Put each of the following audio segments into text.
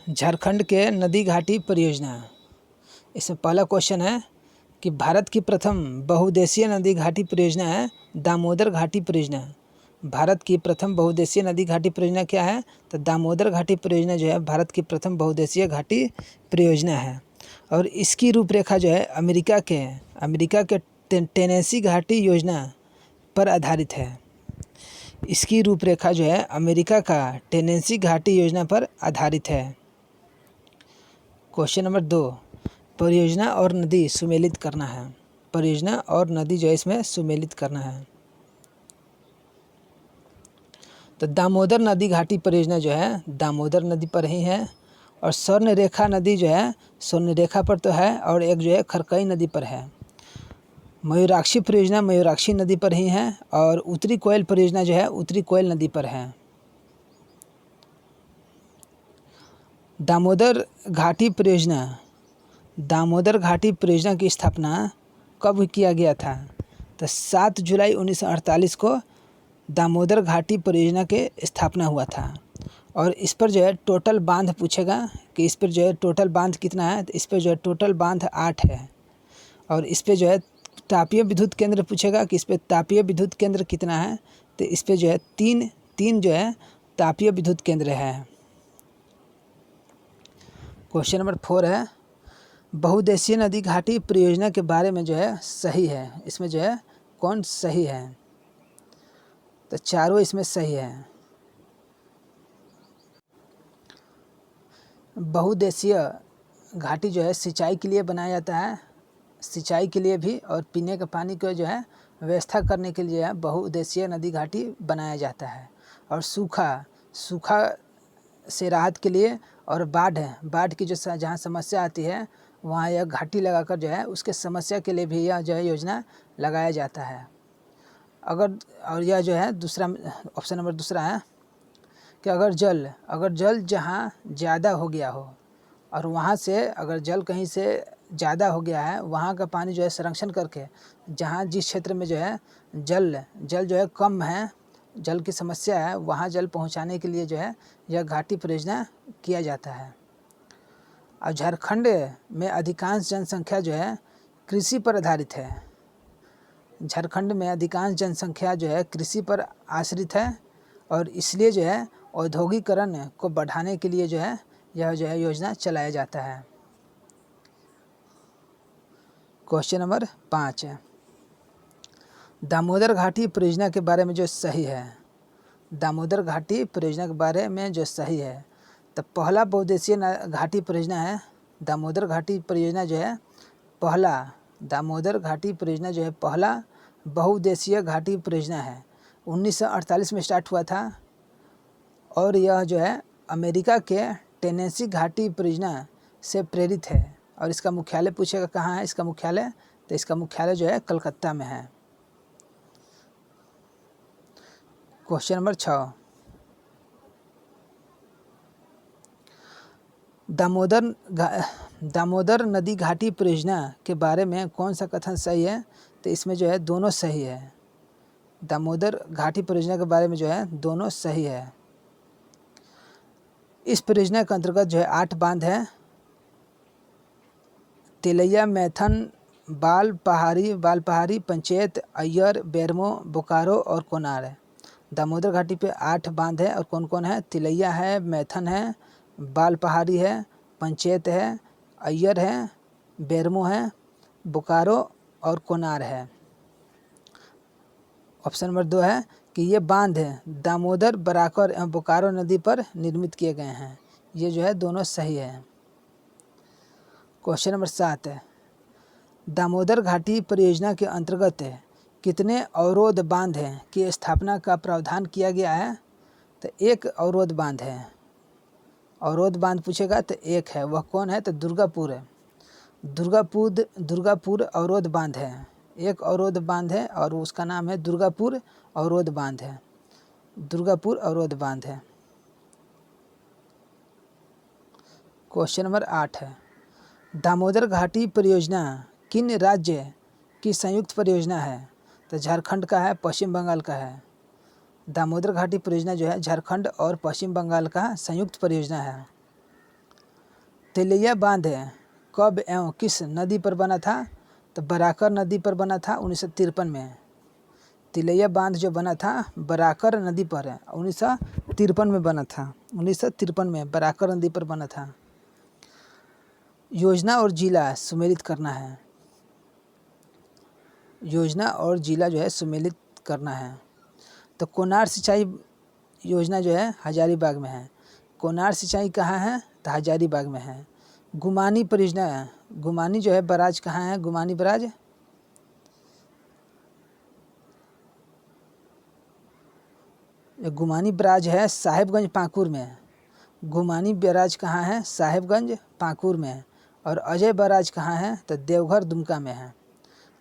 झारखंड के नदी घाटी परियोजना। इसमें पहला क्वेश्चन है कि भारत की प्रथम बहुउद्देशीय नदी घाटी परियोजना है दामोदर घाटी परियोजना। भारत की प्रथम बहुउद्देशीय नदी घाटी परियोजना क्या है? तो दामोदर घाटी परियोजना जो है भारत की प्रथम बहुउद्देशीय घाटी परियोजना है। और इसकी रूपरेखा जो है अमेरिका के टेनेसी घाटी योजना पर आधारित है। इसकी रूपरेखा जो है अमेरिका का टेनेसी घाटी योजना पर आधारित है। क्वेश्चन नंबर 2, परियोजना और नदी सुमेलित करना है। परियोजना और नदी जो है इसमें सुमेलित करना है। तो दामोदर नदी घाटी परियोजना जो है दामोदर नदी पर ही है, और स्वर्ण रेखा नदी जो है स्वर्ण रेखा पर तो है, और एक जो है खरकई नदी पर है। मयूराक्षी परियोजना मयूराक्षी नदी पर ही है, और उत्तरी कोयल परियोजना जो है उत्तरी कोयल नदी पर है। दामोदर घाटी परियोजना की स्थापना कब किया गया था? तो 7 जुलाई 1948 को दामोदर घाटी परियोजना के स्थापना हुआ था। और इस पर जो है टोटल बांध पूछेगा कि इस पर जो है टोटल बांध कितना है? तो इस पर जो है टोटल बांध 8 है। और इस पर जो है तापीय विद्युत केंद्र पूछेगा कि इस पर तापीय विद्युत केंद्र कितना है? तो इस पर जो है तीन जो है तापीय विद्युत केंद्र है। क्वेश्चन नंबर 4 है, बहुउद्देशीय नदी घाटी परियोजना के बारे में जो है सही है। इसमें जो है कौन सही है? तो चारों इसमें सही है। बहुउद्देशीय घाटी जो है सिंचाई के लिए बनाया जाता है, सिंचाई के लिए भी, और पीने के पानी को जो है व्यवस्था करने के लिए बहुउद्देशीय नदी घाटी बनाया जाता है। और सूखा से राहत के लिए, और बाढ़ की जो जहाँ समस्या आती है वहाँ यह घाटी लगाकर जो है उसके समस्या के लिए भी यह जो है योजना लगाया जाता है। और यह जो है ऑप्शन नंबर दूसरा है कि अगर जल जहाँ ज़्यादा हो गया हो, और वहाँ से अगर जल कहीं से ज़्यादा हो गया है, वहाँ का पानी जो है संरक्षण करके जिस क्षेत्र में जो है जल जो है कम है, जल की समस्या है, वहाँ जल पहुँचाने के लिए जो है यह घाटी परियोजना किया जाता है। और झारखंड में अधिकांश जनसंख्या जो है कृषि पर आधारित है। झारखंड में अधिकांश जनसंख्या जो है कृषि पर आश्रित है, और इसलिए जो है औद्योगिकरण को बढ़ाने के लिए जो है यह जो है योजना चलाया जाता है। क्वेश्चन नंबर 5 है, दामोदर घाटी परियोजना के बारे में जो सही है। दामोदर घाटी परियोजना के बारे में जो सही है, तो पहला बहुउद्देशीय घाटी परियोजना है दामोदर घाटी परियोजना जो है दामोदर घाटी परियोजना जो है पहला बहुउद्देशीय घाटी परियोजना है। 1948 में स्टार्ट हुआ था, और यह जो है अमेरिका के टेनेसी घाटी परियोजना से प्रेरित है। और इसका मुख्यालय पूछेगा कहाँ है इसका मुख्यालय? तो इसका मुख्यालय जो है कलकत्ता में है। क्वेश्चन नंबर 6, दामोदर नदी घाटी परियोजना के बारे में कौन सा कथन सही है? तो इसमें जो है दोनों सही है। दामोदर घाटी परियोजना के बारे में जो है दोनों सही है। इस परियोजना के अंतर्गत जो है 8 बांध है, तिलैया, मैथन, बालपहाड़ी, पंचायत, अय्यर, बेरमो, बोकारो और कोनार है। दामोदर घाटी पे 8 बांध है, और कौन कौन है? तिलैया है, मैथन है, बालपहाड़ी है, पंचायत है, अय्यर है, बेरमो है, बोकारो और कोनार है। ऑप्शन नंबर 2 है कि ये बांध दामोदर, बराकर एवं बोकारो नदी पर निर्मित किए गए हैं। ये जो है दोनों सही है। क्वेश्चन नंबर 7 है, दामोदर घाटी परियोजना के अंतर्गत कितने अवरोध बांध की स्थापना का प्रावधान किया गया है? तो एक अवरोध बांध है। अवरोध बांध पूछेगा तो एक है, वह कौन है? तो दुर्गापुर अवरोध बांध है। एक अवरोध बांध है, और उसका नाम है दुर्गापुर अवरोध बांध है। दुर्गापुर अवरोध बांध है। क्वेश्चन नंबर 8 है, दामोदर घाटी परियोजना किन राज्य की संयुक्त परियोजना है? तो झारखंड का है, पश्चिम बंगाल का है। दामोदर घाटी परियोजना जो है झारखंड और पश्चिम बंगाल का संयुक्त परियोजना है। तिलैया बांध कब एवं किस नदी पर बना था? तो बराकर नदी पर बना था 1953 में। तिलैया बांध जो बना था बराकर नदी पर है, 1953 में बना था। 1953 में बराकर नदी पर बना था। योजना और जिला सुमेलित करना है। योजना और जिला जो है सुमेलित करना है। तो कोनार सिंचाई योजना जो है हजारीबाग में है। कोनार सिंचाई कहाँ है? तो हजारीबाग में है। गुमानी परियोजना, गुमानी जो है बराज कहाँ है? गुमानी बराज गुमानी बराज है साहेबगंज पाकुर में। गुमानी बराज कहाँ है? साहेबगंज पाकुर में। और अजय बराज कहाँ है? तो देवघर दुमका में है।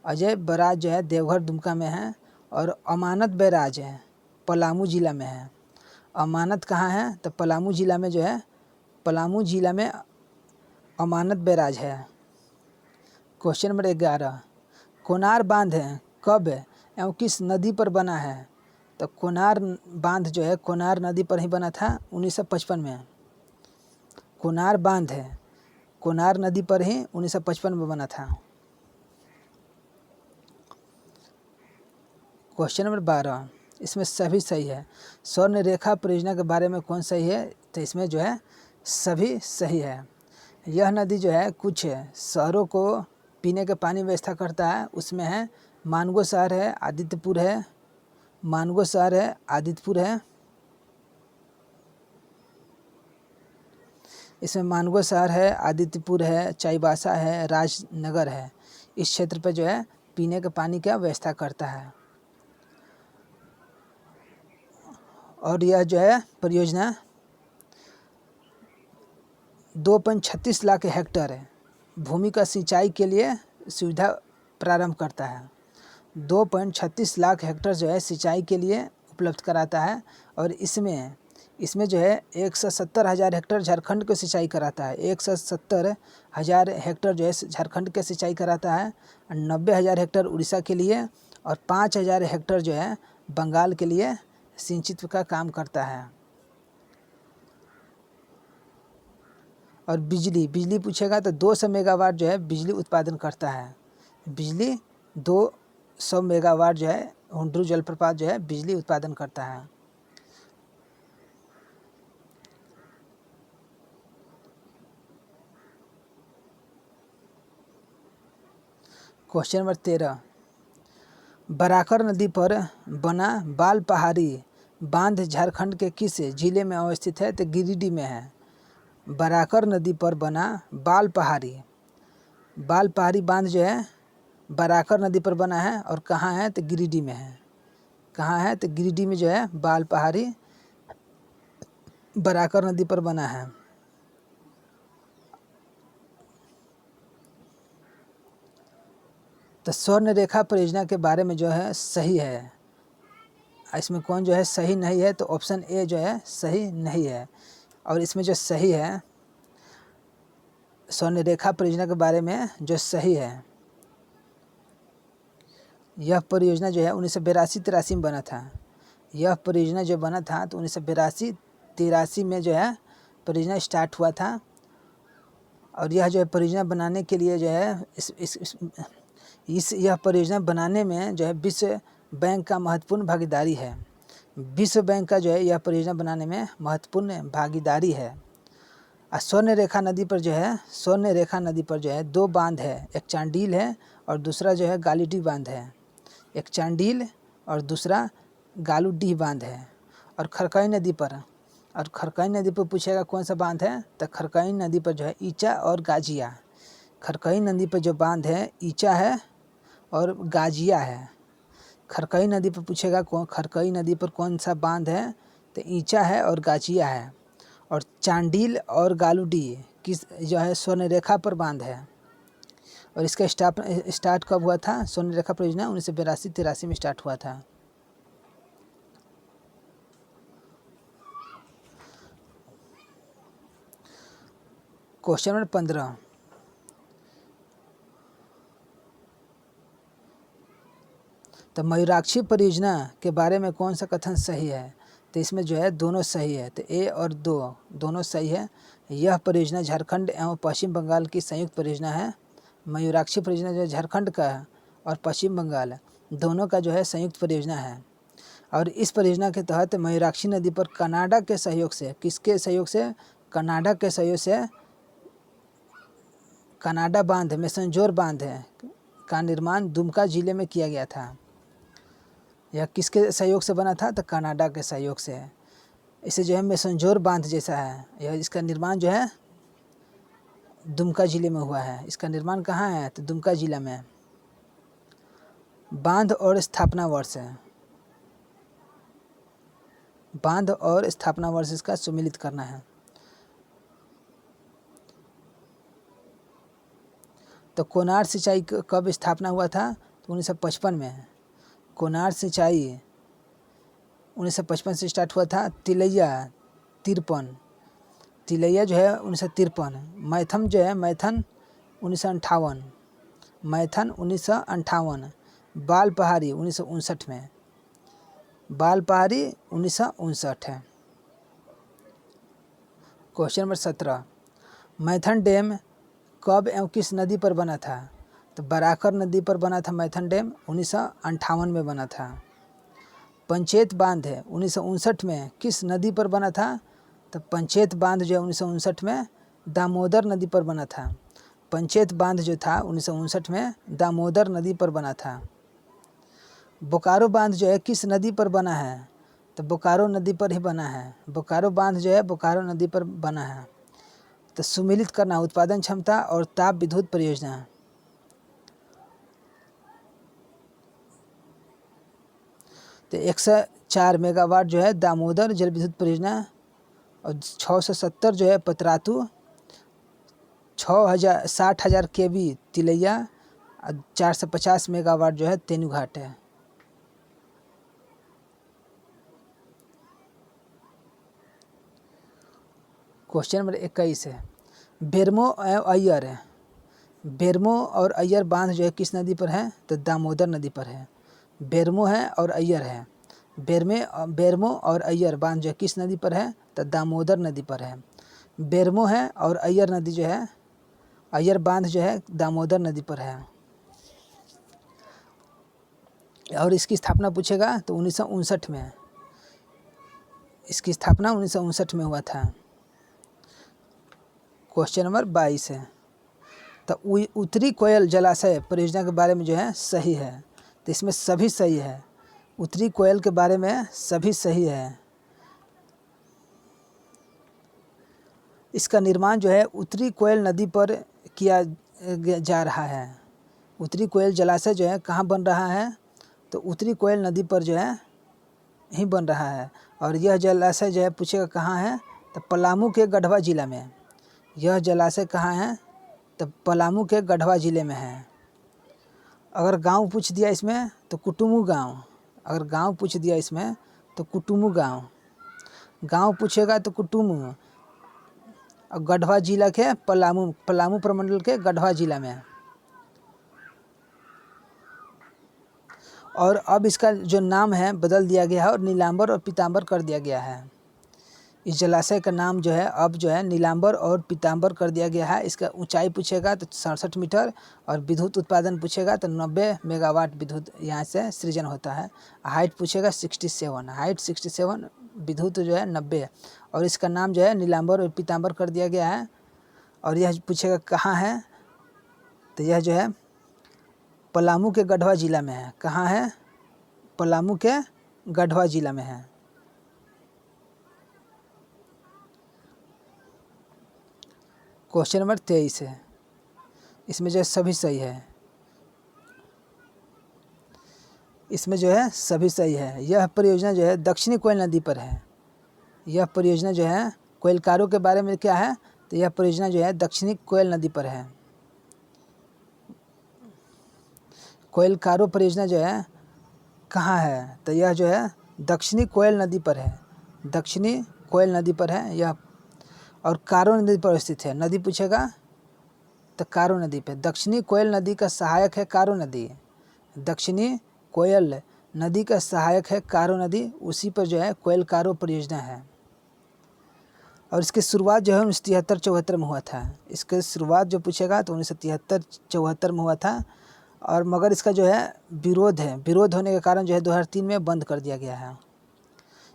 अजय बराज जो है देवघर दुमका में है। और अमानत बैराज है पलामू जिला में है। अमानत कहाँ है? तो पलामू जिला में जो है, पलामू जिला में अमानत बैराज है। क्वेश्चन नंबर 11, कोनार बांध कब एवं किस नदी पर बना है? तो कोनार बांध जो है कोनार नदी पर ही बना था 1955 में। कोनार बांध कोनार नदी पर ही 1955 में बना था। क्वेश्चन नंबर 12, इसमें सभी सही है। स्वर्ण रेखा परियोजना के बारे में कौन सही है? तो इसमें जो है सभी सही है। यह नदी जो है कुछ शहरों को पीने के पानी व्यवस्था करता है। उसमें है मानगो शहर है, आदित्यपुर है, मानगो शहर है, आदित्यपुर है। इसमें मानगो शहर है, आदित्यपुर है, चाईबासा है, राजनगर है। इस क्षेत्र पर जो है पीने के पानी का व्यवस्था करता है। और यह जो है परियोजना 2.36 लाख हेक्टेयर भूमि का सिंचाई के लिए सुविधा प्रारंभ करता है। 2.36 लाख हेक्टेयर जो है सिंचाई के लिए उपलब्ध कराता है। और इसमें जो है 170,000 हेक्टेयर झारखंड को सिंचाई कराता है। 170,000 हेक्टेयर जो है झारखंड के सिंचाई कराता है। 90,000 हेक्टेयर उड़ीसा के लिए और 5,000 हेक्टेयर जो है बंगाल के लिए सिंचित का काम करता है। और बिजली पूछेगा तो 200 मेगावाट जो है बिजली उत्पादन करता है। बिजली 200 मेगावाट जो है हुंड्रू जलप्रपात जो है बिजली उत्पादन करता है। क्वेश्चन नंबर 13, बराकर नदी पर बना बाल पहाड़ी बांध झारखंड के किस जिले में अवस्थित है? तो गिरिडीह में है। बराकर नदी पर बना बाल पहाड़ी बांध जो है बराकर नदी पर बना है। और कहाँ है? तो गिरिडीह में है। कहाँ है? तो गिरिडीह में जो है बाल पहाड़ी बराकर नदी पर बना है। तो स्वर्ण रेखा परियोजना के बारे में जो है सही है। इसमें कौन जो है सही नहीं है? तो ऑप्शन ए जो है सही नहीं है। और इसमें जो सही है स्वर्ण रेखा परियोजना के बारे में जो सही है, यह परियोजना जो है 1982-83 में बना था। यह परियोजना जो बना था तो 1982-83 में जो है परियोजना स्टार्ट हुआ था। और यह जो है परियोजना बनाने के लिए जो है यह परियोजना बनाने में जो है विश्व बैंक का महत्वपूर्ण भागीदारी है। विश्व बैंक का जो है यह परियोजना बनाने में महत्वपूर्ण भागीदारी है। स्वर्ण रेखा नदी पर जो है 2 बांध है, एक चांडील है और दूसरा जो है गालूडीह बांध है। एक चांडील और दूसरा गालूडीह बांध है। और खरकई नदी पर पूछेगा कौन सा बांध है? तो खरकई नदी पर जो है ईचा और गाजिया। खरकई नदी पर जो बांध है ईचा है और गाजिया है। खरकई नदी पर पूछेगा खरकई नदी पर कौन सा बांध है? तो ईचा है और गाजिया है। और चांडील और गालूडीह किस जो है स्वर्ण रेखा पर बांध है। और इसका स्टार्ट कब हुआ था? स्वर्ण रेखा परियोजना 1982-83 में स्टार्ट हुआ था। क्वेश्चन नंबर 15, तो मयूराक्षी परियोजना के बारे में कौन सा कथन सही है? तो इसमें जो है दोनों सही है, तो ए और दोनों सही है। यह परियोजना झारखंड एवं पश्चिम बंगाल की संयुक्त परियोजना है। मयूराक्षी परियोजना जो है झारखंड का है और पश्चिम बंगाल दोनों का जो है संयुक्त परियोजना है। और इस परियोजना के तहत मयूराक्षी नदी पर कनाडा के सहयोग से, किसके सहयोग से? कनाडा के सहयोग से कनाडा बांध मैसनजोर बांध है का निर्माण दुमका जिले में किया गया था। यह किसके सहयोग से बना था? तो कनाडा के सहयोग से। इसे जो है मैसनजोर बांध जैसा है, यह इसका निर्माण जो है दुमका जिले में हुआ है। इसका निर्माण कहाँ है? तो दुमका जिला में। बांध और स्थापना वर्ष है, बांध और स्थापना वर्ष इसका सुमिलित करना है। तो कोनार सिंचाई कब स्थापना हुआ था? तो 1955 में। कोनार सिंचाई 1955 से स्टार्ट हुआ था। तिलैया 53, तिलैया जो है 1953। मैथन जो है मैथन 1958, मैथन 1958। बाल पहाड़ी 1959 में, बाल पहाड़ी 1959 है। क्वेश्चन नंबर 17, मैथन डैम कब एवं किस नदी पर बना था? तो बराकर नदी पर बना था मैथन डैम, 1958 में बना था। पंचेत बांध है 1959 में किस नदी पर बना था? तो पंचेत बांध जो है 1959 में दामोदर नदी पर बना था। पंचेत बांध जो था 1959 में दामोदर नदी पर बना था। बोकारो बांध जो है किस नदी पर बना है? तो बोकारो नदी पर ही बना है। बोकारो बांध जो है बोकारो नदी पर बना है। तो सुमिलित करना उत्पादन क्षमता और ताप विद्युत परियोजना। तो 104 मेगावाट जो है दामोदर जल विद्युत परियोजना, और 670 जो है पतरातू, 60,000 केवी तिलैया, और 450 मेगावाट जो है तेनुघाट है। क्वेश्चन नंबर 21 है, बेरमो एवं अय्यर है। बेरमो और अय्यर बांध जो है किस नदी पर है? तो दामोदर नदी पर है। बेरमो है और अय्यर है। बेरमो और अय्यर बांध जो है किस नदी पर है? तो दामोदर नदी पर है। बेरमो है और अय्यर नदी जो है, अय्यर बांध जो है दामोदर नदी पर है। और इसकी स्थापना पूछेगा तो 1959 में, इसकी स्थापना 1959 में हुआ था। क्वेश्चन नंबर 22 है, तो उत्तरी कोयल जलाशय परियोजना के बारे में जो है सही है। तो इसमें सभी सही है, उत्तरी कोयल के बारे में सभी सही है। इसका निर्माण जो है उत्तरी कोयल नदी पर किया जा रहा है। उत्तरी कोयल जलाशय जो है कहाँ बन रहा है? तो उत्तरी कोयल नदी पर जो है ही बन रहा है। और यह जलाशय जो है पूछेगा कहाँ है? तो पलामू के गढ़वा जिला में। यह जलाशय कहाँ है? तो पलामू के गढ़वा जिले में है। अगर गांव पूछ दिया इसमें तो कुटुमू गांव, अगर गांव पूछ दिया इसमें तो कुटुमू गांव, गांव पूछेगा तो कुटुमू, और गढ़वा जिला के पलामू, पलामू प्रमंडल के गढ़वा जिला में। और अब इसका जो नाम है बदल दिया गया है और नीलांबर और पीतांबर कर दिया गया है। इस जलाशय का नाम जो है अब जो है नीलांबर और पीतांबर कर दिया गया है। इसका ऊंचाई पूछेगा तो 67 मीटर, और विद्युत उत्पादन पूछेगा तो 90 मेगावाट विद्युत यहाँ से सृजन होता है। हाइट पूछेगा 67, हाइट 67, विद्युत जो है 90, और इसका नाम जो है नीलांबर और पीतांबर कर दिया गया है। और यह पूछेगा कहाँ है? तो यह जो है पलामू के गढ़वा जिला में है। कहाँ है? पलामू के गढ़वा जिला में है। क्वेश्चन नंबर 23 है, इसमें जो है सभी सही है, इसमें जो है सभी सही है। यह परियोजना जो है दक्षिणी कोयल नदी पर है। यह परियोजना जो है कोयलकारों के बारे में क्या है? तो यह परियोजना जो है दक्षिणी कोयल नदी पर है। कोयलकारो परियोजना जो है कहाँ है? तो यह जो है दक्षिणी कोयल नदी पर है, दक्षिणी कोयल नदी पर है यह, और कारो नदी पर स्थित है। नदी पूछेगा तो कारो नदी पे। दक्षिणी कोयल नदी का सहायक है कारो नदी। दक्षिणी कोयल नदी का सहायक है कारो नदी, उसी पर जो है कोयल कारो परियोजना है। और इसकी शुरुआत जो है 1973-74 में हुआ था। इसकी शुरुआत जो पूछेगा तो 1973-74 में हुआ था। और मगर इसका जो है विरोध होने के कारण जो है 2003 में बंद कर दिया गया है।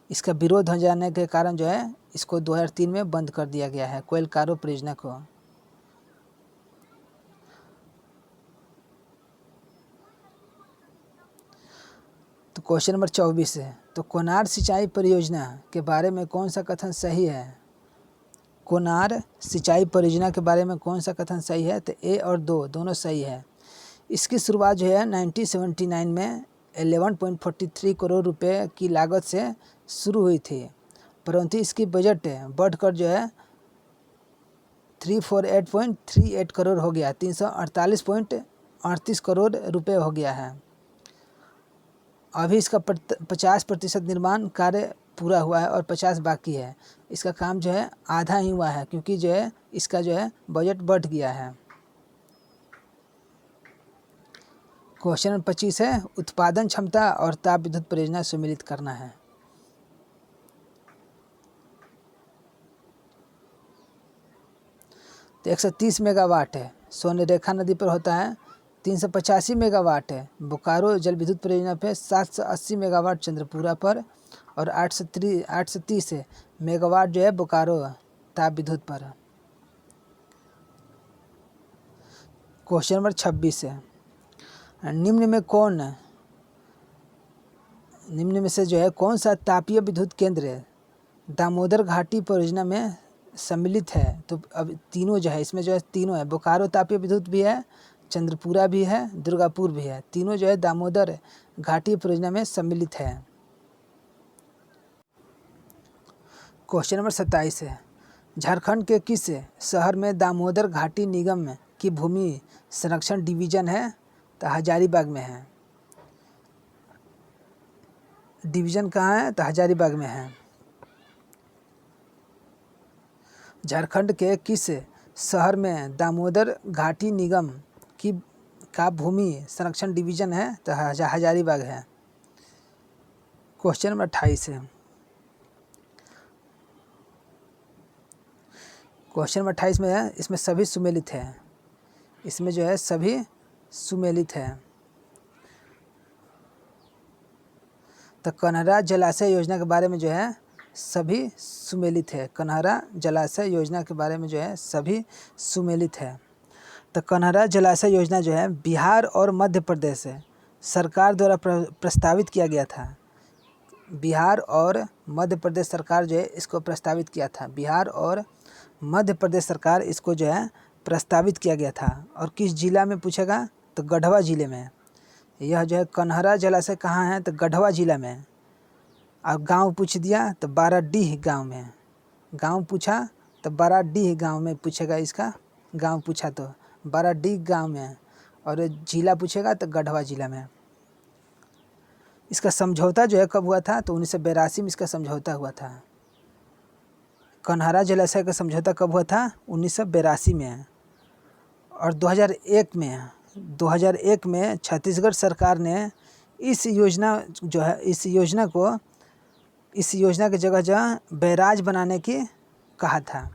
इसका विरोध हो जाने के कारण जो है इसको 2003 में बंद कर दिया गया है, कोयल कारो परियोजना को। तो क्वेश्चन नंबर 24 है, तो कोनार सिंचाई परियोजना के बारे में कौन सा कथन सही है? कोनार सिंचाई परियोजना के बारे में कौन सा कथन सही है? तो ए और दोनों सही है। इसकी शुरुआत जो है 1979 में 11.43 करोड़ रुपए की लागत से शुरू हुई थी, परंतु इसकी बजट बढ़कर जो है 348.38 करोड़ हो गया, 348.38 करोड़ रुपए हो गया है। अभी इसका 50% निर्माण कार्य पूरा हुआ है और 50 बाकी है। इसका काम जो है आधा ही हुआ है, क्योंकि जो है इसका जो है बजट बढ़ गया है। क्वेश्चन नंबर 25 है, उत्पादन क्षमता और ताप विद्युत परियोजना सम्मिलित करना है। तो 130 मेगावाट है, स्वर्णरेखा नदी पर होता है। 385 मेगावाट है बोकारो जल विद्युत परियोजना पे। 780 मेगावाट चंद्रपुरा पर। और 830 मेगावाट जो है बोकारो ताप विद्युत पर। क्वेश्चन नंबर 26 है, निम्न में से जो है कौन सा तापीय विद्युत केंद्र दामोदर घाटी परियोजना में सम्मिलित है? तो अब तीनों जो है इसमें जो है तीनों है, बोकारो तापीय विद्युत भी है, चंद्रपुरा भी है, दुर्गापुर भी है। तीनों जो है दामोदर घाटी परियोजना में सम्मिलित है। क्वेश्चन नंबर 27 है, झारखंड के किस शहर में दामोदर घाटी निगम की भूमि संरक्षण डिवीजन है? तो हजारीबाग में है। डिवीजन कहाँ है? तो हजारीबाग में है। झारखंड के किस शहर में दामोदर घाटी निगम का भूमि संरक्षण डिवीजन है? तो हजारीबाग है। क्वेश्चन नंबर 28 है, क्वेश्चन नंबर 28 में है, इसमें सभी सुमेलित है। इसमें जो है सभी सुमेलित है। तो कन्हरा जलाशय योजना के बारे में जो है सभी सुमेलित है। कन्हरा जलाशय योजना के बारे में जो है सभी सुमेलित है। तो कन्हरा जलाशय योजना जो है बिहार और मध्य प्रदेश सरकार द्वारा प्रस्तावित किया गया था। बिहार और मध्य प्रदेश सरकार जो है इसको प्रस्तावित किया था। बिहार और मध्य प्रदेश सरकार इसको जो है प्रस्तावित किया गया था। और किस जिला में पूछेगा? तो गढ़वा जिले में। यह जो है कन्हरा जलाशय कहाँ है? तो गढ़वा जिला में। अब गांव पूछ दिया तो बाराडीह गांव में। गांव पूछा तो बाराडीह गांव में पूछेगा। इसका गांव पूछा तो बाराडीह गांव में। और जिला पूछेगा तो गढ़वा जिला में। इसका समझौता जो है कब हुआ था? तो 1982 में इसका समझौता हुआ था। कन्हरा जलाशय का समझौता कब हुआ था? 1982 में। और 2001 में छत्तीसगढ़ सरकार ने इस योजना की जगह बैराज बनाने की कहा था।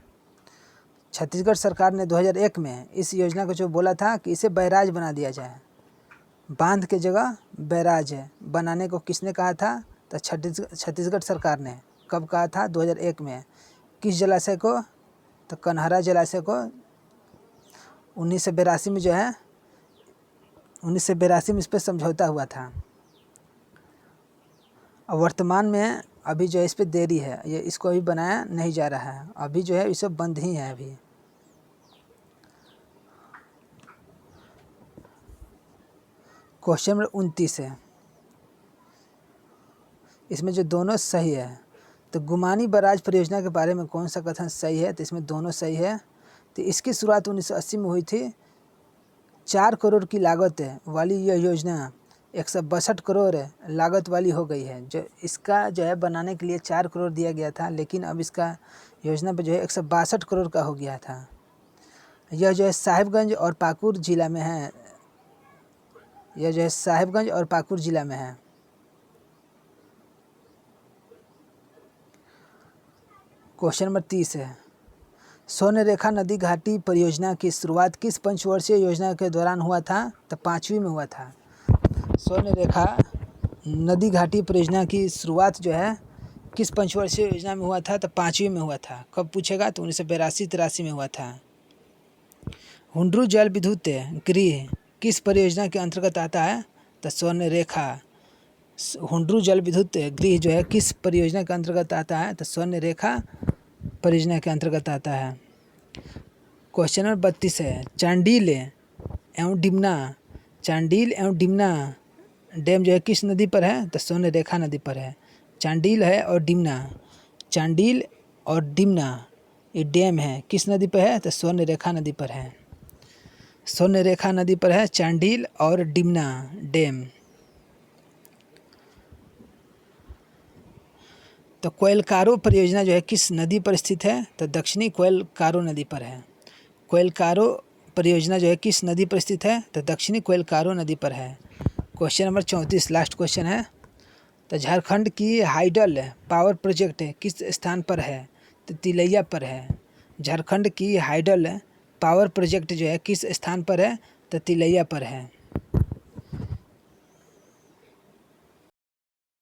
छत्तीसगढ़ सरकार ने 2001 में इस योजना को जो बोला था कि इसे बैराज बना दिया जाए, बांध के जगह बैराज बनाने को किसने कहा था? तो छत्तीसगढ़ सरकार ने। कब कहा था? 2001 में। किस जलाशय को? तो कन्हरा जलाशय को 1982 में जो है 1982 में इस पर समझौता हुआ था। और वर्तमान में अभी जो है इस पर देरी है, ये इसको अभी बनाया नहीं जा रहा है। अभी जो है इसे बंद ही है अभी। क्वेश्चन नंबर 29 है, इसमें जो दोनों सही है। तो गुमानी बराज परियोजना के बारे में कौन सा कथन सही है? तो इसमें दोनों सही है। तो इसकी शुरुआत 1980 में हुई थी। 4 करोड़ की लागत वाली यह योजना 162 करोड़ लागत वाली हो गई है। जो इसका जो है बनाने के लिए 4 करोड़ दिया गया था, लेकिन अब इसका योजना पे जो है 162 करोड़ का हो गया था। यह जो है साहिबगंज और पाकुड़ जिला में है। यह जो है साहिबगंज और पाकुड़ जिला में है। क्वेश्चन नंबर 30 है, स्वर्णरेखा नदी घाटी परियोजना की शुरुआत किस पंचवर्षीय योजना के दौरान हुआ था? तो 5वीं में हुआ था। स्वर्णरेखा नदी घाटी परियोजना की शुरुआत जो है किस पंचवर्षीय योजना में हुआ था? तो 5वीं में हुआ था। कब पूछेगा? तो 1982-83 में हुआ था। हुंड्रू जल विद्युत गृह किस परियोजना के अंतर्गत आता है? तो स्वर्णरेखा हुंड्रू जल विद्युत गृह जो है किस परियोजना के अंतर्गत आता है? तो स्वर्णरेखा परियोजना के अंतर्गत आता है। क्वेश्चन नंबर 32 है, चांडिल एवं डिमना डैम जो है किस नदी पर है? तो स्वर्णरेखा नदी पर है। चांडिल और डिमना ये डैम है किस नदी पर है? तो स्वर्णरेखा नदी पर है। स्वर्णरेखा नदी पर है चांडिल और डिमना डैम। तो कोएलकारो परियोजना जो है किस नदी पर स्थित है? तो दक्षिणी कोएलकारो नदी पर है। कोएलकारो परियोजना जो है किस नदी पर स्थित है? तो दक्षिणी कोएलकारो नदी पर है। क्वेश्चन नंबर 34 लास्ट क्वेश्चन है, तो झारखंड की हाइडल पावर प्रोजेक्ट किस स्थान पर है? तो तिलैया पर है। झारखंड की हाइडल पावर प्रोजेक्ट जो है किस स्थान पर है? तो तिलैया पर है।